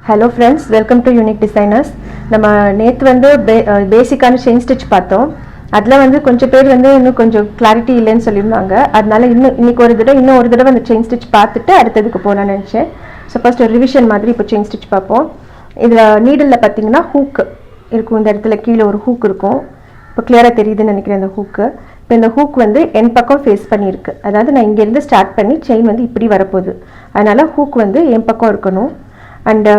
Hello friends, welcome to Unique Designers. நம்ம நேத்து வந்து பேசிக்கான செயின் ஸ்டிச் பார்த்தோம். அதில் வந்து கொஞ்சம் பேர் வந்து இன்னும் கொஞ்சம் கிளாரிட்டி இல்லைன்னு சொல்லியிருந்தாங்க. அதனால இன்னைக்கு இன்னும் ஒரு தடவை அந்த செயின் ஸ்டிச் பார்த்துட்டு அடுத்ததுக்கு போகலான்னு நினச்சேன். ஸோ ஃபர்ஸ்ட் ஒரு ரிவிஷன் மாதிரி இப்போ செயின் ஸ்டிச் பார்ப்போம். இதில் நீடில் பார்த்தீங்கன்னா ஹூக் இருக்கும், இந்த இடத்துல கீழே ஒரு ஹூக் இருக்கும். இப்போ கிளியராக தெரியுதுன்னு நினைக்கிறேன் இந்த ஹூக்கு. இப்போ இந்த ஹூக் வந்து என் பக்கம் ஃபேஸ் பண்ணியிருக்கு, அதாவது நான் இங்கேருந்து ஸ்டார்ட் பண்ணி செயின் வந்து இப்படி வரப்போகுது. அதனால் ஹூக் வந்து என் பக்கம் இருக்கணும். அண்ட்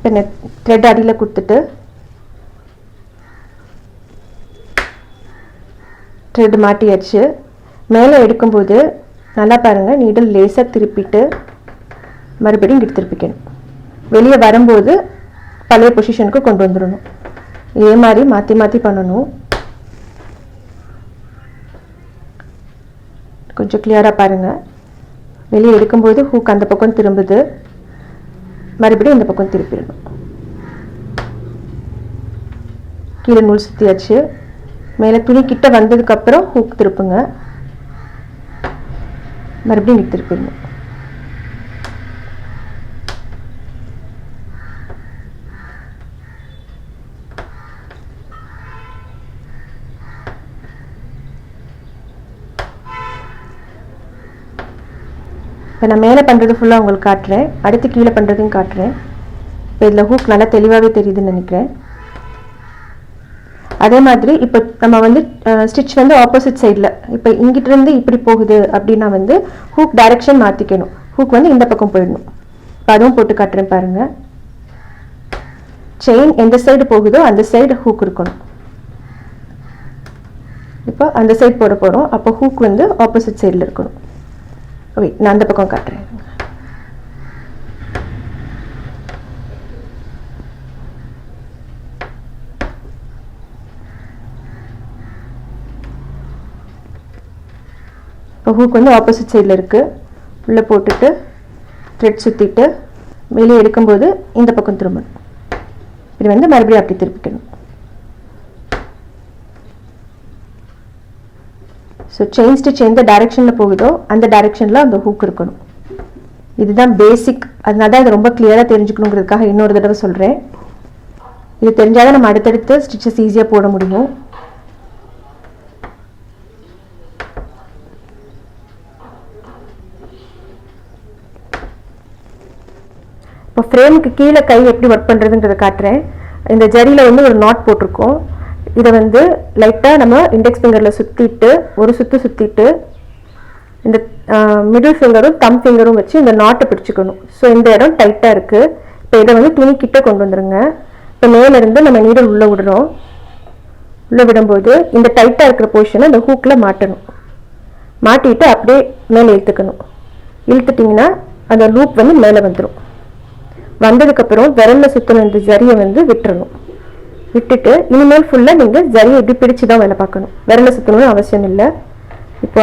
பின்ன த்ரெட் அடியில் கொடுத்துட்டு த்ரெட் மாட்டியாச்சு. மேலே எடுக்கும்போது நல்லா பாருங்கள், நீடில் லேசாக திருப்பிட்டு மறுபடியும் இங்கிட்டு திருப்பிக்கணும். வெளியே வரும்போது பழைய பொசிஷனுக்கு கொண்டு வந்துடணும். இதே மாதிரி மாற்றி மாற்றி பண்ணணும். கொஞ்சம் கிளியராக பாருங்கள். வெளியே எடுக்கும்போது ஹூக் அந்த பக்கம் திரும்புது, மறுபடியும் இந்த பக்கம் திருப்பிடணும். கீழே நூல் சுற்றியாச்சு. மேலே துணி கிட்ட வந்ததுக்கப்புறம் ஹூக் திருப்புங்க, மறுபடியும் இங்கே திருப்பிடணும். இப்போ நான் மேலே பண்ணுறது ஃபுல்லாக உங்களுக்கு காட்டுறேன், அடுத்து கீழே பண்ணுறதையும் காட்டுறேன். இப்போ இதில் ஹூக் நல்லா தெளிவாகவே தெரியுதுன்னு நினைக்கிறேன். அதே மாதிரி இப்போ நம்ம வந்து ஸ்டிச் வந்து ஆப்போசிட் சைடில், இப்போ இங்கிட்டிருந்து இப்படி போகுது அப்படின்னா வந்து ஹூக் டைரக்ஷன் மாற்றிக்கணும். ஹூக் வந்து இந்த பக்கம் போயிடணும். இப்போ அதுவும் போட்டு காட்டுறேன் பாருங்கள். செயின் எந்த சைடு போகுதோ அந்த சைடு ஹூக் இருக்கணும். இப்போ அந்த சைடு போட போகிறோம், அப்போ ஹூக் வந்து ஆப்போசிட் சைடில் இருக்கணும். ஓகே, நான் அந்த பக்கம் காட்டுறேன். இப்போ ஹூக் வந்து ஆப்போசிட் சைடில் இருக்குது. உள்ளே போட்டுட்டு த்ரெட் சுற்றிட்டு வெளியே எடுக்கும்போது இந்த பக்கம் திரும்பணும். இது வந்து மறுபடியும் அப்படி திருப்பிக்கணும். ஸோ செயின் ஸ்டிச் எந்த டைரெக்ஷனில் போகுதோ அந்த டைரெக்ஷனில் அந்த ஹூக் இருக்கணும். இதுதான் பேசிக். அதனால தான் இது ரொம்ப கிளியராக தெரிஞ்சுக்கணுங்கிறதுக்காக இன்னொரு தடவை சொல்கிறேன். இது தெரிஞ்சால் தான் நம்ம அடுத்தடுத்து ஸ்டிச்சஸ் ஈஸியாக போட முடியும். இப்போ ஃப்ரேமுக்கு கீழே கை எப்படி ஒர்க் பண்ணுறதுன்றதை காட்டுறேன். இந்த ஜரியில் வந்து ஒரு நாட் போட்டிருக்கோம். இதை வந்து லைட்டாக நம்ம இண்டெக்ஸ் ஃபிங்கரில் சுற்றிட்டு ஒரு சுற்றிட்டு இந்த மிடில் ஃபிங்கரும் தம் ஃபிங்கரும் வச்சு இந்த நாட்டை பிடிச்சிக்கணும். ஸோ இந்த இடம் டைட்டாக இருக்குது. இப்போ இதை வந்து துணி கிட்ட கொண்டு வந்துடுங்க. இப்போ மேலேருந்து நம்ம நீடல் உள்ளே விடுறோம். உள்ளே விடும்போது இந்த டைட்டாக இருக்கிற போர்ஷனை இந்த ஹூக்கில் மாட்டணும். மாட்டிட்டு அப்படியே மேலே இழுத்துக்கணும். இழுத்துட்டிங்கன்னா அந்த லூப் வந்து மேலே வந்துடும். வந்ததுக்கப்புறம் விரலில் சுற்றணும் இந்த ஜரியை வந்து விட்டுறணும். விட்டுட்டு இனிமேல் ஃபுல்லாக நீங்கள் ஜரியை இப்படி பிடிச்சி தான் வேலை பார்க்கணும். விரலில் சுற்றணும்னு அவசியம் இல்லை. இப்போ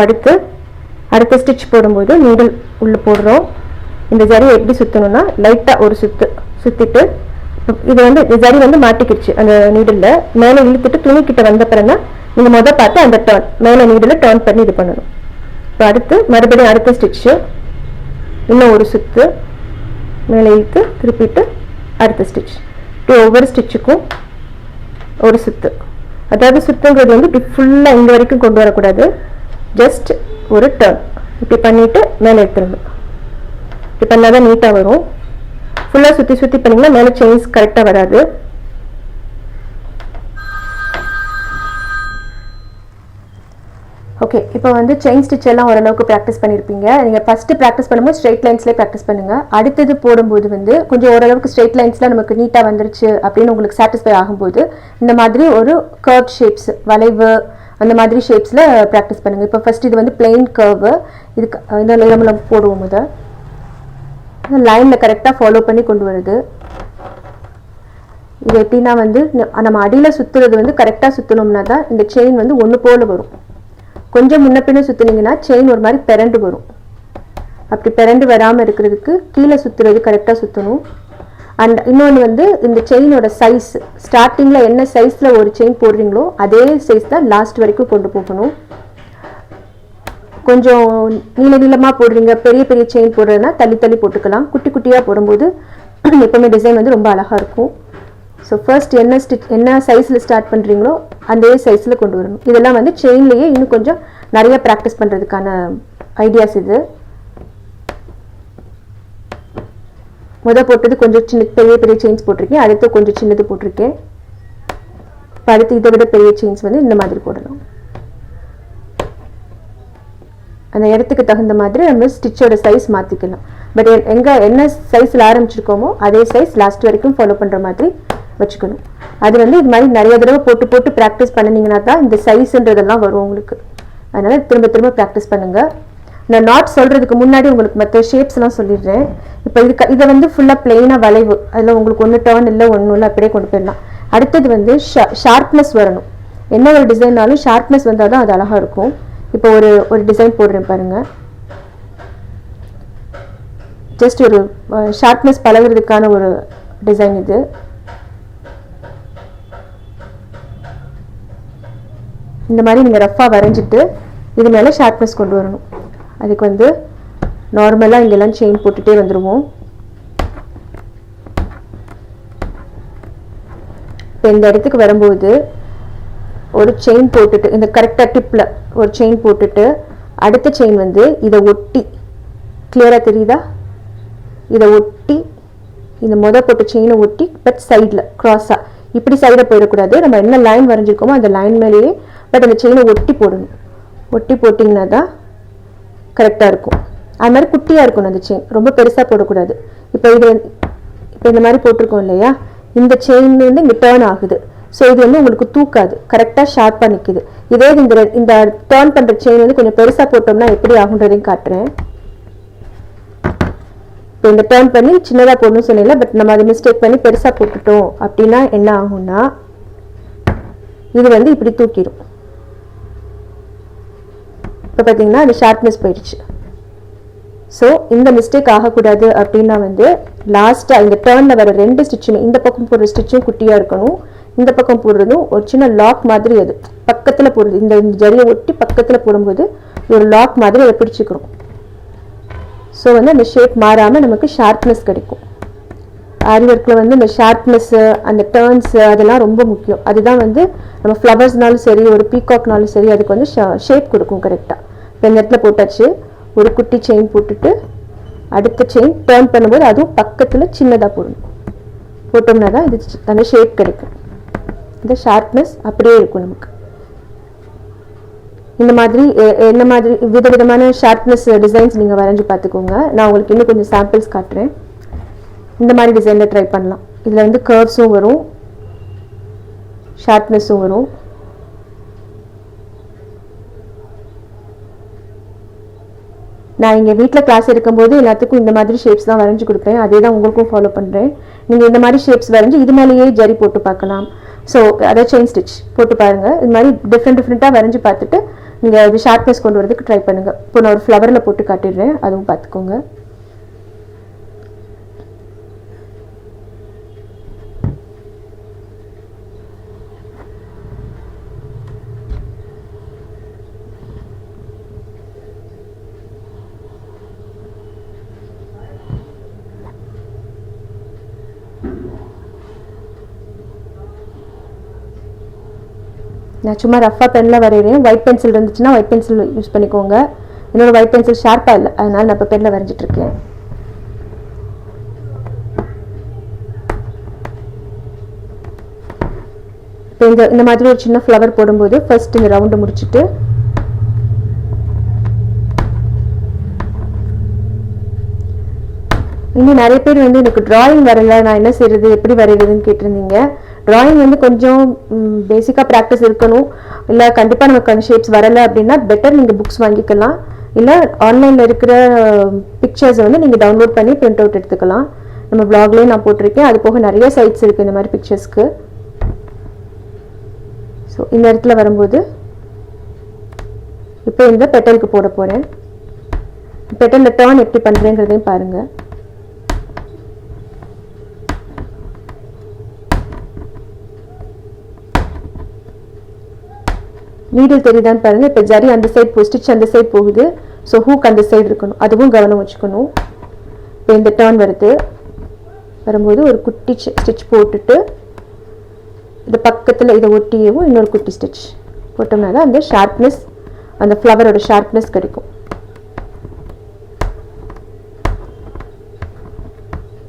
அடுத்த ஸ்டிச் போடும்போது நீடல் உள்ளே போடுறோம். இந்த ஜரியை எப்படி சுற்றணும்னா லைட்டாக ஒரு சுற்றிட்டு இது வந்து ஜரி வந்து மாட்டிக்கிடுச்சு அந்த நீடலில். மேலே இழுத்துட்டு துணி கிட்ட வந்த பிறகு நீங்கள் பார்த்து அந்த டர்ன் மேலே நீடலில் டர்ன் பண்ணி இது பண்ணணும். இப்போ மறுபடியும் அடுத்த ஸ்டிச்சு இன்னும் ஒரு சுற்று மேலே இழுத்து திருப்பிட்டு அடுத்த ஸ்டிச். இப்போ ஒவ்வொரு ஸ்டிச்சுக்கும் ஒரு சுத்து. அதாவது சுத்துங்கிறது வந்து இப்படி ஃபுல்லாக இங்கே வரைக்கும் கொண்டு வரக்கூடாது. ஜஸ்ட் ஒரு டர்ன் இப்படி பண்ணிவிட்டு மேலே எடுத்துடணும். இப்படி பண்ணால் தான் நீட்டாக வரும். ஃபுல்லாக சுற்றி பண்ணிங்கன்னா மேலே செயின்ஸ் கரெக்டாக வராது. ஓகே, இப்போ வந்து செயின் ஸ்டிச் எல்லாம் ஓரளவுக்கு ப்ராக்டிஸ் பண்ணியிருப்பீங்க. நீங்கள் ஃபஸ்ட்டு ப்ராக்டிஸ் பண்ணும்போது ஸ்ட்ரெயிட் லைன்ஸ்லேயே ப்ராக்டிஸ் பண்ணுங்கள். அடுத்தது போடும்போது வந்து கொஞ்சம் ஓரளவுக்கு ஸ்ட்ரெயிட் லைன்ஸில் நமக்கு நீட்டாக வந்துருச்சு அப்படின்னு உங்களுக்கு சாட்டிஸ்ஃபை ஆகும்போது இந்த மாதிரி ஒரு கர்வ் ஷேப்ஸ், வளைவு அந்த மாதிரி ஷேப்ஸில் ப்ராக்டிஸ் பண்ணுங்கள். இப்போ ஃபஸ்ட் இது வந்து பிளெயின் கர்வு. இதுக்கு இந்த நம்ம போடுவோம். லைனில் கரெக்டாக ஃபாலோ பண்ணி கொண்டு வருது. இது எப்படின்னா வந்து நம்ம அடியில் சுற்றுறது வந்து கரெக்டாக சுற்றணும்னா தான் இந்த செயின் வந்து ஒன்று போல் வரும். கொஞ்சம் முன்ன பின்ன சுற்றுனீங்கன்னா செயின் ஒரு மாதிரி பிறண்டு வரும். அப்படி பிறண்டு வராமல் இருக்கிறதுக்கு கீழே சுற்றுறது கரெக்டாக சுற்றணும். அண்ட் இன்னொன்று வந்து இந்த செயினோட சைஸ், ஸ்டார்டிங்கில் என்ன சைஸில் ஒரு செயின் போடுறீங்களோ அதே சைஸ் தான் லாஸ்ட் வரைக்கும் கொண்டு போகணும். கொஞ்சம் நீளமாக போடுறீங்க, பெரிய பெரிய செயின் போடுறதுனா தள்ளி போட்டுக்கலாம். குட்டி குட்டியாக போடும்போது எப்போவுமே டிசைன் வந்து ரொம்ப அழகாக இருக்கும். ஸோ ஃபர்ஸ்ட் என்ன சைஸில் ஸ்டார்ட் பண்ணுறீங்களோ அதே சைஸில் கொண்டு வரணும். இதெல்லாம் வந்து செயின்லேயே இன்னும் கொஞ்சம் நிறைய ப்ராக்டிஸ் பண்ணுறதுக்கான ஐடியாஸ் இது. போட்டது கொஞ்சம் பெரிய பெரிய செயின்ஸ் போட்டிருக்கேன், அடுத்து கொஞ்சம் சின்னது போட்டிருக்கேன். அடுத்து இதை விட பெரிய செயின்ஸ் வந்து இந்த மாதிரி போடலாம். அந்த இடத்துக்கு தகுந்த மாதிரி நம்ம ஸ்டிச்சோட சைஸ் மாற்றிக்கலாம். பட் என்ன சைஸில் ஆரம்பிச்சிருக்கோமோ அதே சைஸ் லாஸ்ட் வரைக்கும் ஃபாலோ பண்ணுற மாதிரி வச்சுக்கணும். அது வந்து இது மாதிரி நிறைய தடவை போட்டு ப்ராக்டிஸ் பண்ணினீங்கன்னா தான் இந்த சைஸ்ன்றதெல்லாம் வரும் உங்களுக்கு. அதனால் திரும்ப ப்ராக்டிஸ் பண்ணுங்கள். நான் நாட் சொல்கிறதுக்கு முன்னாடி உங்களுக்கு மற்ற ஷேப்ஸ்லாம் சொல்லிடுறேன். இப்போ இதை வந்து ஃபுல்லாக பிளெயினாக வளைவு, அதில் உங்களுக்கு ஒன்று டர்ன் இல்லை ஒன்றும் இல்லை, அப்படியே கொண்டு போயிடலாம். அடுத்தது வந்து ஷார்ப்னஸ் வரணும். என்ன ஒரு டிசைன்னாலும் ஷார்ப்னஸ் வந்தால் தான் அது அழகாக இருக்கும். இப்போ ஒரு டிசைன் போடுறேன் பாருங்கள். ஜஸ்ட் ஒரு ஷார்ப்னஸ் பழகிறதுக்கான ஒரு டிசைன் இது. இந்த மாதிரி நீங்கள் ரஃப்பாக வரைஞ்சிட்டு இது மேலே ஷார்ப்னஸ் கொண்டு வரணும். அதுக்கு வந்து நார்மலாக இங்கெல்லாம் செயின் போட்டுகிட்டே வந்துடுவோம். இப்போ இந்த இடத்துக்கு வரும்போது ஒரு செயின் போட்டுட்டு, இந்த கரெக்டாக டிப்பில் ஒரு செயின் போட்டுட்டு அடுத்த செயின் வந்து இதை ஒட்டி, கிளியராக தெரியுதா, இதை ஒட்டி இந்த போட்ட செயினை ஒட்டி பட் சைடில் க்ராஸாக, இப்படி சைடில் போயிடக்கூடாது. நம்ம என்ன லைன் வரைஞ்சிருக்கோமோ அந்த லைன் மேலேயே பட் அந்த செயினை ஒட்டி போடணும். ஒட்டி போட்டிங்கன்னா தான் கரெக்டாக இருக்கும். அது மாதிரி குட்டியாக இருக்கணும் அந்த செயின், ரொம்ப பெருசாக போடக்கூடாது. இப்போ இந்த மாதிரி போட்டிருக்கோம் இல்லையா, இந்த செயின் வந்து இங்கே டேர்ன் ஆகுது. ஸோ இது வந்து உங்களுக்கு தூக்காது, கரெக்டாக ஷார்ப்பாக நிற்குது. இதே இந்த டேர்ன் பண்ணுற செயின் வந்து கொஞ்சம் பெருசாக போட்டோம்னா எப்படி ஆகுன்றதையும் காட்டுறேன். இப்போ இந்த டேர்ன் பண்ணி சின்னதாக போடணும்னு சொன்னீங்களா, பட் நம்ம அதை மிஸ்டேக் பண்ணி பெருசாக போட்டுட்டோம் அப்படின்னா என்ன ஆகும்னா இது வந்து இப்படி தூக்கிடும். இப்போ பார்த்தீங்கன்னா அது ஷார்ப்னஸ் போயிடுச்சு. ஸோ இந்த மிஸ்டேக் ஆகக்கூடாது அப்படின்னா வந்து லாஸ்ட்டாக இந்த டேர்னில் வர 2 ஸ்டிச்சுமே, இந்த பக்கம் போடுற ஸ்டிச்சும் குட்டியாக இருக்கணும், இந்த பக்கம் போடுறதும் ஒரு சின்ன லாக் மாதிரி, அது பக்கத்தில் போடுறது, இந்த ஜரியை ஒட்டி பக்கத்தில் போடும்போது ஒரு லாக் மாதிரி அதை பிடிச்சிக்கிறோம். ஸோ வந்து அந்த ஷேப் மாறாமல் நமக்கு ஷார்ப்னஸ் கிடைக்கும். ஆரி ஒர்க்கில் வந்து இந்த ஷார்ப்னஸ்ஸு, அந்த டேர்ன்ஸு அதெல்லாம் ரொம்ப முக்கியம். அதுதான் வந்து நம்ம ஃப்ளவர்ஸ்னாலும் சரி, ஒரு பீகாக்னாலும் சரி, அதுக்கு வந்து ஷேப் கொடுக்கும் கரெக்டாக. இப்போ இந்த இடத்துல போட்டாச்சு. ஒரு குட்டி செயின் போட்டுட்டு அடுத்த செயின் டேர்ன் பண்ணும்போது அதுவும் பக்கத்தில் சின்னதாக போடணும். போட்டோம்னா தான் இது அந்த ஷேப் கிடைக்கும். இந்த ஷார்ப்னஸ் அப்படியே இருக்கும் நமக்கு. இந்த மாதிரி என்ன மாதிரி விதவிதமான ஷார்ப்னஸ் டிசைன்ஸ் நீங்கள் வரைஞ்சி பார்த்துக்கோங்க. நான் உங்களுக்கு இன்னும் கொஞ்சம் சாம்பிள்ஸ் காட்டுறேன். இந்த மாதிரி டிசைனில் ட்ரை பண்ணலாம். இதில் வந்து கர்வ்ஸும் வரும், ஷார்ப்னஸும் வரும். நான் இங்கே வீட்டில் கிளாஸ் எடுக்கும்போது எல்லாத்துக்கும் இந்த மாதிரி ஷேப்ஸ் தான் வரைஞ்சி கொடுப்பேன். அதே தான் உங்களுக்கும் ஃபாலோ பண்ணுறேன். நீங்கள் இந்த மாதிரி ஷேப்ஸ் வரைஞ்சி இது மேலேயே ஜரி போட்டு பார்க்கலாம். ஸோ அதை செயின் ஸ்டிச் போட்டு பாருங்கள். இது மாதிரி டிஃப்ரெண்ட்டாக வரைஞ்சி பார்த்துட்டு நீங்கள் இது ஷார்ப்னஸ் கொண்டு வரதுக்கு ட்ரை பண்ணுங்கள். இப்போ நான் ஒரு ஃப்ளவரில் போட்டு காட்டிடுறேன், அதுவும் பார்த்துக்கோங்க. நான் சும்மா ரஃபாக பெனில் வரைகிறேன். ஒயிட் பென்சில் இருந்துச்சுன்னா ஒயிட் பென்சில் யூஸ் பண்ணிக்கோங்க. என்னோடய ஒயிட் பென்சில் ஷார்ப்பாக இல்லை, அதனால் நான் இப்போ பெனில் வரைஞ்சிட்ருக்கேன். இப்போ இந்த மாதிரி ஒரு சின்ன ஃப்ளவர் போடும்போது ஃபர்ஸ்ட் இந்த ரவுண்டு முடிச்சுட்டு இன்னும் நிறைய பேர் வந்து எனக்கு டிராயிங் வரலை, நான் என்ன செய்கிறது, எப்படி வரைகிறதுன்னு கேட்டிருந்தீங்க. டிராயிங் வந்து கொஞ்சம் பேசிக்காக ப்ராக்டிஸ் இருக்கணும். இல்லை கண்டிப்பாக நமக்கு அந்த ஷேப்ஸ் வரலை அப்படின்னா பெட்டர் நீங்கள் புக்ஸ் வாங்கிக்கலாம். இல்லை ஆன்லைனில் இருக்கிற பிக்சர்ஸை வந்து நீங்கள் டவுன்லோட் பண்ணி பிரிண்ட் அவுட் எடுத்துக்கலாம். நம்ம ப்ளாக்லேயே நான் போட்டிருக்கேன். அது போக நிறைய சைட்ஸ் இருக்குது இந்த மாதிரி பிக்சர்ஸ்க்கு. ஸோ இந்த இடத்துல வரும்போது இப்போ இந்த பெட்டலுக்கு போட போகிறேன். பெட்டலில் டர்ன் எப்படி பண்ணுறேங்கிறதையும் பாருங்கள். நீடில் தெரியுதான்னு பாருங்கள். இப்போ ஜரி அந்த சைட் ஸ்டிச் அந்த சைட் போகுது. ஸோ ஹூக் அந்த சைடு இருக்கணும், அதுவும் கவனம் வச்சுக்கணும். இப்போ இந்த டர்ன் வருது வரும்போது ஒரு குட்டி ஸ்டிச் போட்டுட்டு இது பக்கத்தில் இதை ஒட்டியவும் இன்னொரு குட்டி ஸ்டிச் போட்டோம்னா தான் அந்த ஷார்ப்னஸ், அந்த ஃப்ளவரோட ஷார்ப்னஸ் கிடைக்கும்.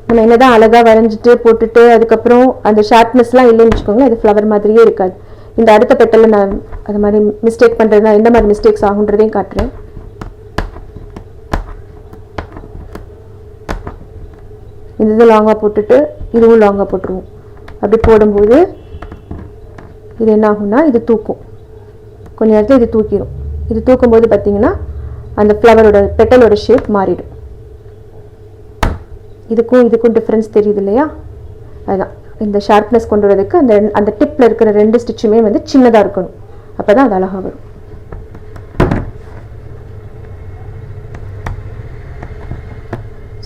நம்ம என்னதான் அழகாக வரைஞ்சிட்டு போட்டுட்டு அதுக்கப்புறம் அந்த ஷார்ப்னஸ்லாம் இல்லைன்னு வச்சுக்கோங்களேன், அது ஃப்ளவர் மாதிரியே இருக்காது. இந்த அடுத்த பெட்டலில் நான் அது மாதிரி மிஸ்டேக் பண்ணுறதுனா எந்த மாதிரி மிஸ்டேக்ஸ் ஆகுன்றதையும் காட்டுறேன். இந்த இது லாங்காக போட்டுட்டு இதுவும் லாங்காக போட்டுருவோம். அப்படி போடும்போது இது என்ன ஆகும்னா இது தூக்கும், கொஞ்சம் நேரத்தில் இது தூக்கிடும். இது தூக்கும்போது பார்த்தீங்கன்னா அந்த ஃப்ளவரோட பெட்டலோட ஷேப் மாறிடும். இதுக்கும் டிஃப்ரென்ஸ் தெரியுது இல்லையா? அதுதான் இந்த ஷார்ப்னஸ் கொண்டு வரதுக்கு அந்த டிப்பில் இருக்கிற 2 ஸ்டிச்சுமே வந்து சின்னதாக இருக்கணும், அப்போ தான் அது அழகாக வரும்.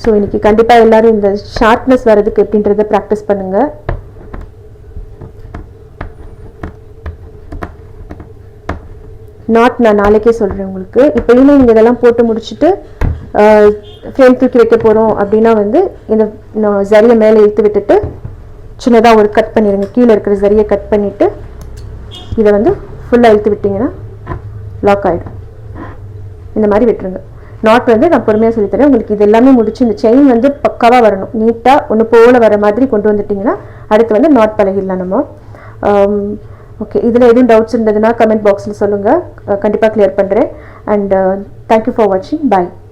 ஸோ இன்றைக்கி கண்டிப்பாக எல்லோரும் இந்த ஷார்ப்னஸ் வர்றதுக்கு எப்படின்றத ப்ராக்டிஸ் பண்ணுங்கள். நாட் நான் நாளைக்கே சொல்கிறேன் உங்களுக்கு. இப்போயுமே நீங்கள் இதெல்லாம் போட்டு முடிச்சுட்டு ஃப்ரேம் தூக்கி வைக்க போகிறோம் அப்படின்னா வந்து இந்த ஜரியை மேலே இழுத்து விட்டுட்டு சின்னதாக ஒரு கட் பண்ணிடுங்க. கீழே இருக்கிற ஜரியை கட் பண்ணிவிட்டு இதை வந்து ஃபுல்லாக இழுத்து விட்டிங்கன்னா லாக் ஆகிடும். இந்த மாதிரி விட்டுருங்க. நாட் வந்து நான் பொறுமையாக சொல்லித்தரேன் உங்களுக்கு. இது எல்லாமே முடிச்சு இந்த செயின் வந்து பக்காவாக வரணும், நீட்டாக ஒன்று போல் வர மாதிரி கொண்டு வந்துட்டிங்கன்னா அடுத்து வந்து நாட் பழகிடலாம் நம்ம. ஓகே, இதில் எதுவும் டவுட்ஸ் இருந்ததுன்னா கமெண்ட் பாக்ஸில் சொல்லுங்கள், கண்டிப்பாக கிளியர் பண்ணுறேன். அண்ட் தேங்க்யூ ஃபார் வாட்சிங். பாய்.